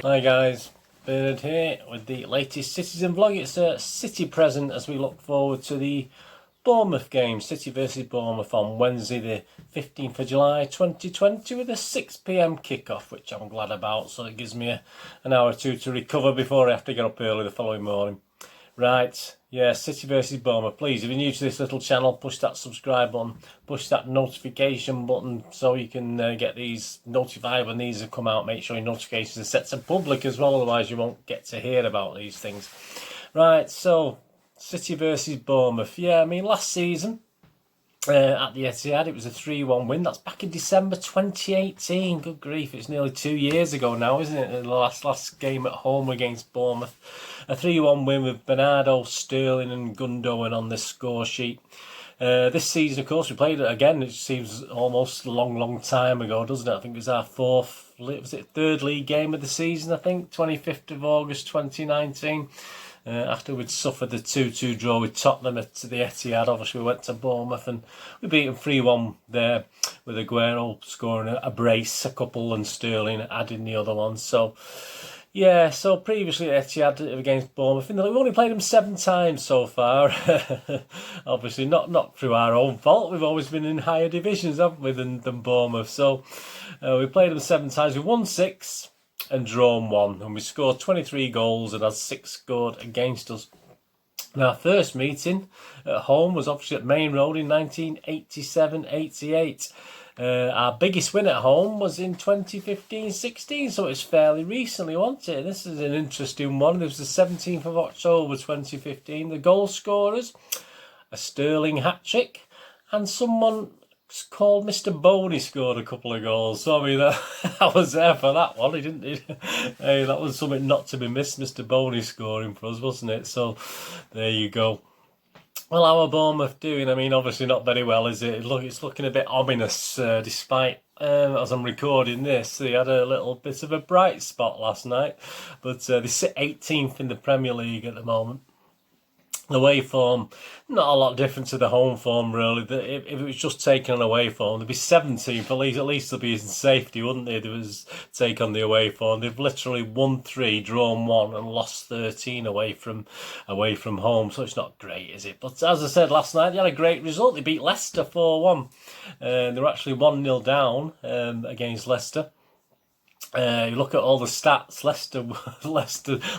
Hi guys, Bernard here with the latest Citizen vlog. It's a City present as we look forward to the Bournemouth game, City versus Bournemouth on Wednesday the 15th of July 2020 with a 6 PM kickoff, which I'm glad about, so it gives me an hour or two to recover before I have to get up early the following morning. Right, yeah, City versus Bournemouth. Please, if you're new to this little channel, push that subscribe button, push that notification button so you can get these notified when these have come out. Make sure your notifications are set to public as well, otherwise you won't get to hear about these things. Right, so City versus Bournemouth. Yeah, I mean, last season at the Etihad, it was a 3-1 win. That's back in December 2018. Good grief, it's nearly 2 years ago now, isn't it? The last game at home against Bournemouth. A 3-1 win with Bernardo, Sterling and Gundogan on the score sheet. This season, of course, we played it again. It seems almost a long time ago, doesn't it? I think it was our third league game of the season, I think, 25th of August 2019. After we'd suffered the 2-2 draw with Tottenham at the Etihad, obviously we went to Bournemouth and we beat them 3-1 there, with Aguero scoring a brace, a couple, and Sterling adding the other one. So, yeah, so previously at Etihad against Bournemouth, we've only played them 7 times so far. Obviously not through our own fault. We've always been in higher divisions, haven't we, than Bournemouth. So we played them 7 times. We won 6 and drawn 1, and we scored 23 goals and had 6 scored against us. And our first meeting at home was obviously at Main Road in 1987-88. Our biggest win at home was in 2015-16, so it's fairly recently, wasn't it? This is an interesting one. This was the 17th of October 2015. The goal scorers, a Sterling hat-trick, and someone called Mr. Boney scored a couple of goals. So I mean, I was there for that one. He didn't. Hey, that was something not to be missed. Mr. Boney scoring for us, wasn't it? So there you go. Well, how are Bournemouth doing? I mean, obviously not very well, is it? Look, it's looking a bit ominous. Despite as I'm recording this, they had a little bit of a bright spot last night, but they sit 18th in the Premier League at the moment. Away form, not a lot different to the home form, really. If it was just taking an away form, they'd be 17th. At least they'd be in safety, wouldn't they? There was take on the away form. They've literally won 3, drawn 1, and lost 13 away from home. So it's not great, is it? But as I said last night, they had a great result. They beat Leicester 4-1. They were actually 1-0 down against Leicester. You look at all the stats.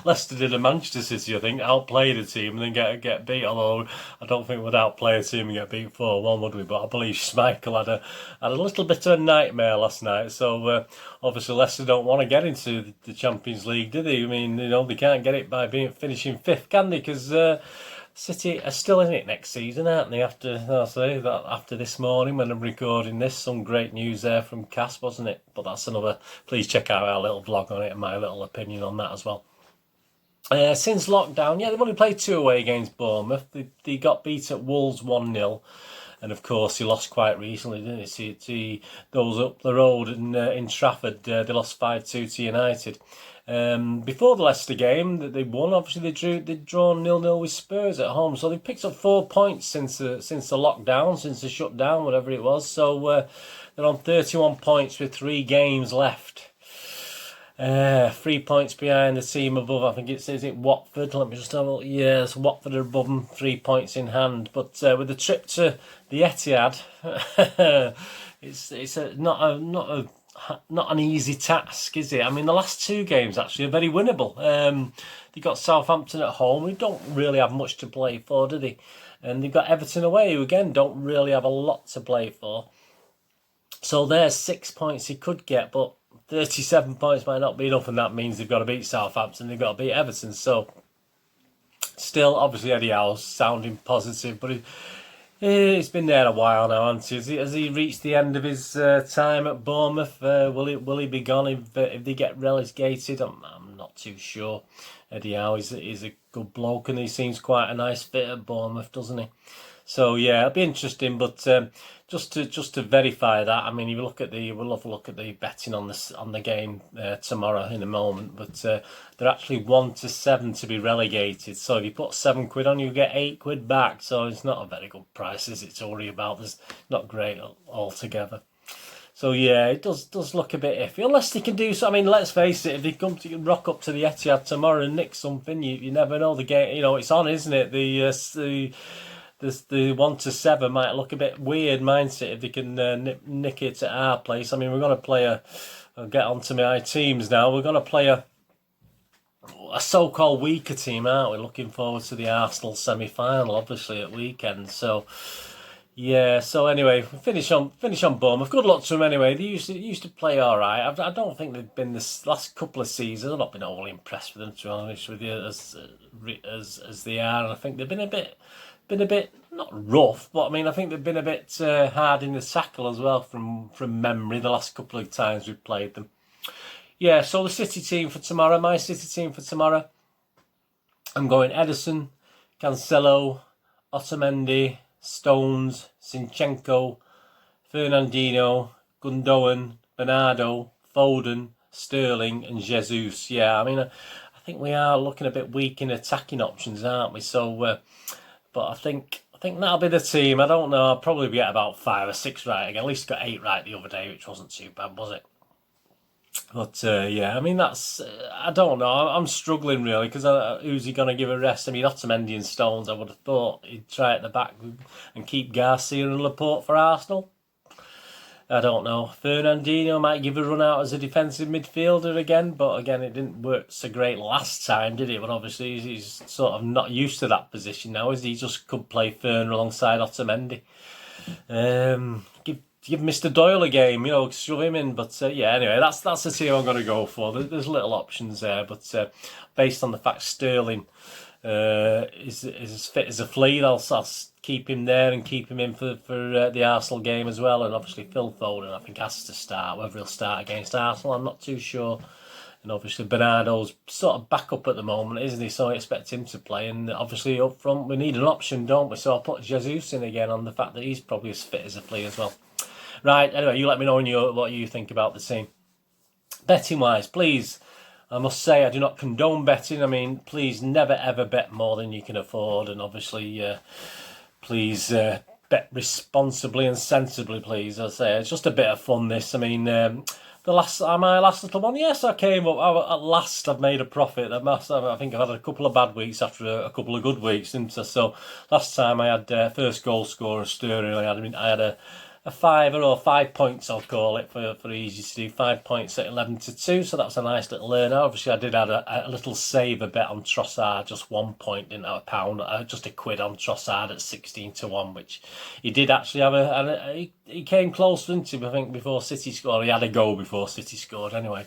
Leicester did a Manchester City, I think, outplayed a team and then get beat. Although I don't think we'd outplay a team and get beat 4-1, would we? But I believe Schmeichel had a little bit of a nightmare last night. So obviously Leicester don't want to get into the Champions League, do they? I mean, they can't get it by finishing 5th, can they? Because City are still in it next season, aren't they? After this morning when I'm recording this, some great news there from Cass, wasn't it? But that's another. Please check out our little vlog on it and my little opinion on that as well. Since lockdown, yeah, they've only played 2 away against Bournemouth. They got beat at Wolves 1-0. And of course, he lost quite recently, didn't he? See those up the road in Trafford, they lost 5-2 to United. Before the Leicester game that they won, obviously they'd drawn 0-0 with Spurs at home. So they've picked up 4 points since the lockdown, since the shutdown, whatever it was. So they're on 31 points with 3 games left. 3 points behind the team above. I think is it Watford? Let me just have a look. Yes, Watford are above them, 3 points in hand. But with the trip to the Etihad, it's not an easy task, is it? I mean, the last 2 games actually are very winnable. They got Southampton at home, who don't really have much to play for, do they? And they've got Everton away, who again don't really have a lot to play for. So there's 6 points he could get, but 37 points might not be enough, and that means they've got to beat Southampton, they've got to beat Everton. So still, obviously, Eddie Howe's sounding positive, but he's been there a while now, hasn't he? Has he reached the end of his time at Bournemouth? Will he be gone if they get relegated? I'm not too sure. Eddie Howe is a good bloke, and he seems quite a nice fit at Bournemouth, doesn't he? So yeah, it'll be interesting. But just to verify that, I mean, we'll have a look at the betting on the game tomorrow in a moment. But they're actually 1-7 to be relegated. So if you put £7 on, you get £8 back. So it's not a very good price, is it, to worry about? It's not great altogether. So yeah, it does look a bit iffy. Unless they can do so. I mean, let's face it. If they come to rock up to the Etihad tomorrow and nick something, you never know. The game, it's on, isn't it? The 1-7 might look a bit weird mindset if they can nick it at our place. I mean, we're going to play I'll get on to my teams now. We're going to play a so-called weaker team, aren't we? Looking forward to the Arsenal semi-final, obviously, at weekend. So yeah. So anyway, finish on Bournemouth. Good luck to them anyway. They used to play all right. I don't think they've been this last couple of seasons. I've not been overly impressed with them, to be honest with you, as they are. And I think they've been a bit not rough, but I mean I think they've been a bit hard in the tackle as well from memory. The last couple of times we've played them. Yeah. So the City team for tomorrow. My City team for tomorrow. I'm going Ederson, Cancelo, Otamendi, Stones, Zinchenko, Fernandinho, Gundogan, Bernardo, Foden, Sterling and Jesus. Yeah, I mean, I think we are looking a bit weak in attacking options, aren't we? So, but I think that'll be the team. I don't know, I'll probably get about 5 or 6 right again. At least got 8 right the other day, which wasn't too bad, was it? But yeah, I mean, that's, I don't know, I'm struggling really, because who's he going to give a rest? I mean, Otamendi and Stones, I would have thought he'd try at the back and keep Garcia and Laporte for Arsenal. I don't know. Fernandinho might give a run out as a defensive midfielder again, but again, it didn't work so great last time, did it? But obviously, he's sort of not used to that position now, is he? He just could play Fern alongside Otamendi. Give Mr. Doyle a game, shove him in. But yeah, anyway, that's the team I'm going to go for. There's little options there, but based on the fact Sterling is as fit as a flea, I'll keep him there and keep him in for the Arsenal game as well. And obviously Phil Foden, I think, has to start. Whether he'll start against Arsenal, I'm not too sure. And obviously Bernardo's sort of back up at the moment, isn't he? So I expect him to play. And obviously up front, we need an option, don't we? So I'll put Jesus in again on the fact that he's probably as fit as a flea as well. Right, anyway, you let me know what you think about the team. Betting-wise, please, I must say I do not condone betting. I mean, please never ever bet more than you can afford. And obviously, please bet responsibly and sensibly, please. I say it's just a bit of fun, this. I mean, my last little one, yes, I came up. At last, I've made a profit. I think I've had a couple of bad weeks after a couple of good weeks, didn't I? So last time I had first goal scorer Sterling. I had a 5 or 5 points, I'll call it, for easy to do. 5 points at 11-2, so that's a nice little earner. Obviously, I did add a little saver bet on Trossard, just 1 point, didn't have £1, just a quid on Trossard at 16-1, which he did actually have he came close, didn't he? I think before City scored, he had a go before City scored anyway.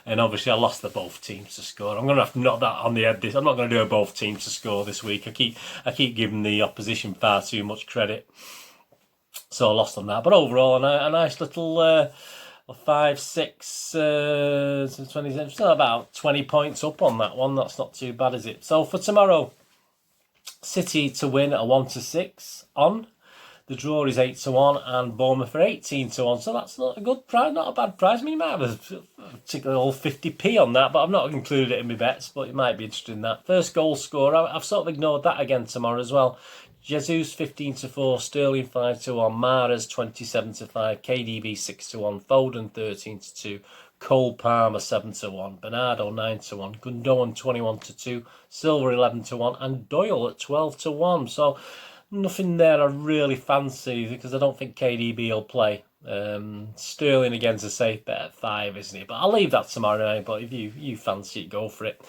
And obviously, I lost the both teams to score. I'm going to have to knock that on the head. I'm not going to do a both teams to score this week. I keep giving the opposition far too much credit. So I lost on that. But overall, a nice little 5, 6, 20, still about 20 points up on that one. That's not too bad, is it? So for tomorrow, City to win at 1-6 on. The draw is 8-1 and Bournemouth for 18-1. So that's not a good price, not a bad price. I mean, you might have a particular old 50p on that, but I've not included it in my bets, but you might be interested in that. First goal scorer, I've sort of ignored that again tomorrow as well. Jesus 15-4, Sterling 5-1, Mahrez 27-5, KDB 6-1, Foden 13-2, Cole Palmer 7-1, Bernardo 9-1, Gundogan 21-2, Silva 11-1, and Doyle at 12-1. So nothing there I really fancy because I don't think KDB will play. Sterling again's a safe bet at 5, isn't he? But I'll leave that tomorrow night. But if you fancy it, go for it.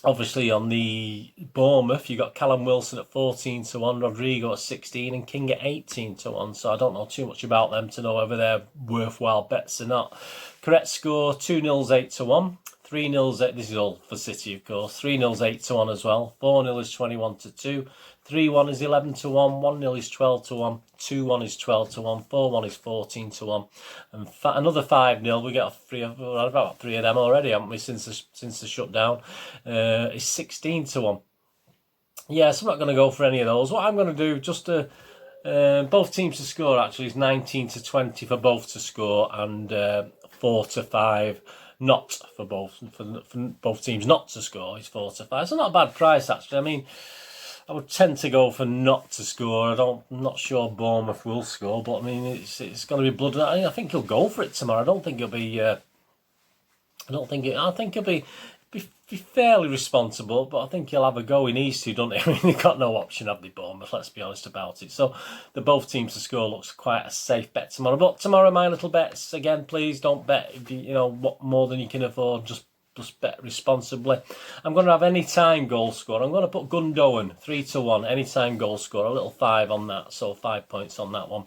Obviously, on the Bournemouth, you got Callum Wilson at 14-1, Rodrigo at 16, and King at 18-1. So I don't know too much about them to know whether they're worthwhile bets or not. Correct score: 2-0 8-1, 3-0. This is all for City, of course. 3-0 8-1 as well. 4-0 is 21-2. 3-1 is 11-1, 1-0 is 12-1, 2-1 is 12-1, 4-1 is 14-1, and another 5-0. We got about 3 of them already, haven't we? Since the shutdown, is 16-1. Yeah, so I'm not going to go for any of those. What I'm going to do, just both teams to score actually, is 19-20 for both to score, and 4-5 not for both teams not to score is 4-5. So not a bad price actually. I mean, I would tend to go for not to score. I'm not sure Bournemouth will score, but I mean it's going to be blood. I think he'll go for it tomorrow. I don't think he'll be. I think he'll be fairly responsible, but I think he'll have a go. He needs to, don't he? I mean, they've got no option, have they, Bournemouth? Let's be honest about it. So the both teams to score looks quite a safe bet tomorrow. But tomorrow, my little bets again. Please don't bet. If you know what more than you can afford. Just bet responsibly. I'm going to have any time goal score. I'm going to put Gundogan 3-1. Anytime goal score. A little 5 on that. So 5 points on that one.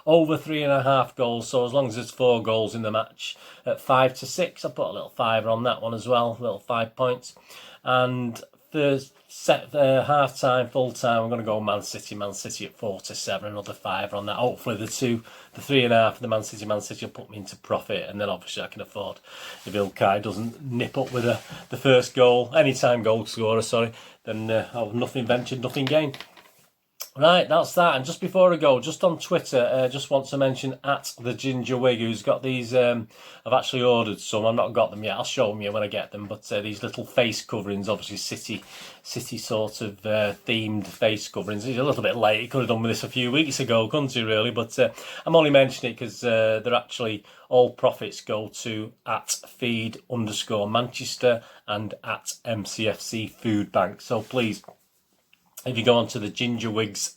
Over 3.5 goals. So as long as there's 4 goals in the match, at 5-6, I put a little 5 on that one as well. A little 5 points. And the half time, full time, I'm going to go Man City at 4-7. Another 5 on that. Hopefully the 3.5, the Man City will put me into profit, and then obviously I can afford if Ilkay doesn't nip up with the first goal, anytime goal scorer. Sorry, then I'll have nothing ventured, nothing gained. Right, that's that. And just before I go, just on Twitter, just want to mention at the Ginger Wig, who's got these. I've actually ordered some. I've not got them yet. I'll show them you when I get them. But these little face coverings, obviously City sort of themed face coverings. He's a little bit late. He could have done with this a few weeks ago, couldn't he? Really, but I'm only mentioning it because they're actually all profits go to at feed_Manchester and at MCFC Food Bank. So please, if you go onto the Gingerwigs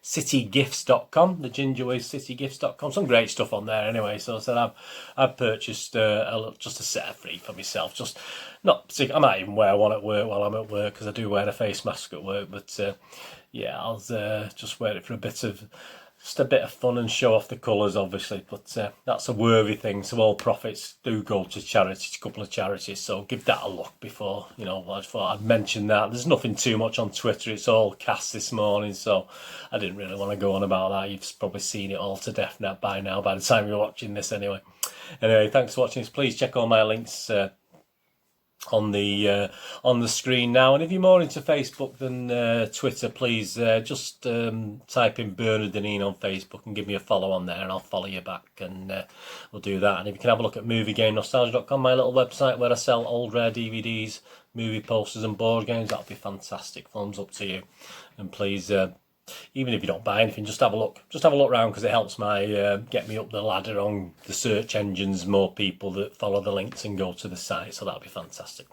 citygifts.com, the Gingerwigs citygifts.com, some great stuff on there anyway. So I said I've purchased just a set of 3 for myself. Just not particular. I might even wear one at work while I'm at work because I do wear a face mask at work. But yeah, I'll just wear it for a bit of fun and show off the colours, obviously. But that's a worthy thing. So all profits do go to charities, a couple of charities. So give that a look before, I thought I'd mention that. There's nothing too much on Twitter. It's all cast this morning, so I didn't really want to go on about that. You've probably seen it all to death by the time you're watching this anyway. Anyway, thanks for watching this. Please check all my links on the screen now, and if you're more into Facebook than Twitter, please just type in Bernard Deneen on Facebook and give me a follow on there, and I'll follow you back, and we'll do that. And if you can have a look at moviegamenostalgia.com, my little website where I sell old rare DVDs, movie posters and board games, that'll be fantastic. Thumbs up to you. And please, even if you don't buy anything, just have a look around, because it helps my get me up the ladder on the search engines, more people that follow the links and go to the site, so that'll be fantastic.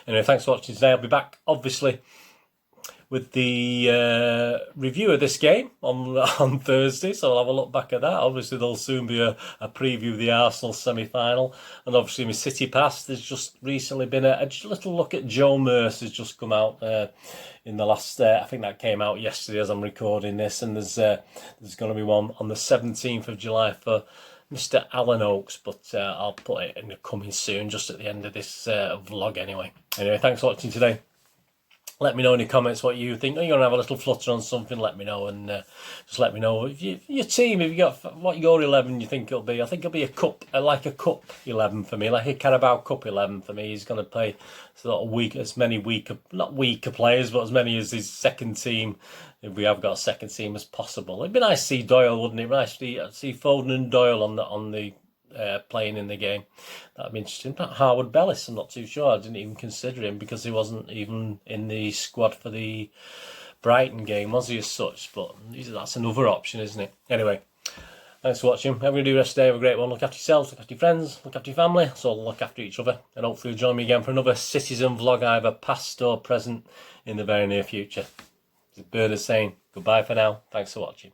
Anyway, thanks for watching today. I'll be back obviously with the review of this game on Thursday, so I'll have a look back at that. Obviously there'll soon be a preview of the Arsenal semi-final, and obviously my City Pass. There's just recently been a little look at Joe Mercer's just come out in the last, I think that came out yesterday as I'm recording this, and there's going to be one on the 17th of July for Mr. Alan Oakes, but I'll put it in the coming soon, just at the end of this vlog anyway. Anyway, thanks for watching today. Let me know in the comments what you think. Are you going to have a little flutter on something? Let me know, and just let me know if your team, if you got what your 11 you think it'll be. I think it'll be a cup 11 for me, like a Carabao Cup 11 for me. He's going to play sort of not weaker players, but as many as his second team, if we have got a second team, as possible. It'd be nice to see Doyle, wouldn't it? Nice to see Foden and Doyle on the playing in the game. That'd be interesting. But Harwood Bellis, I'm not too sure. I didn't even consider him because he wasn't even in the squad for the Brighton game, was he, as such? But that's another option, isn't it? Anyway, thanks for watching. Have a good rest of the day. Have a great one. Look after yourselves, look after your friends, look after your family. So look after each other, and hopefully you'll join me again for another Citizen vlog, either past or present, in the very near future. This is Bernard saying goodbye for now. Thanks for watching.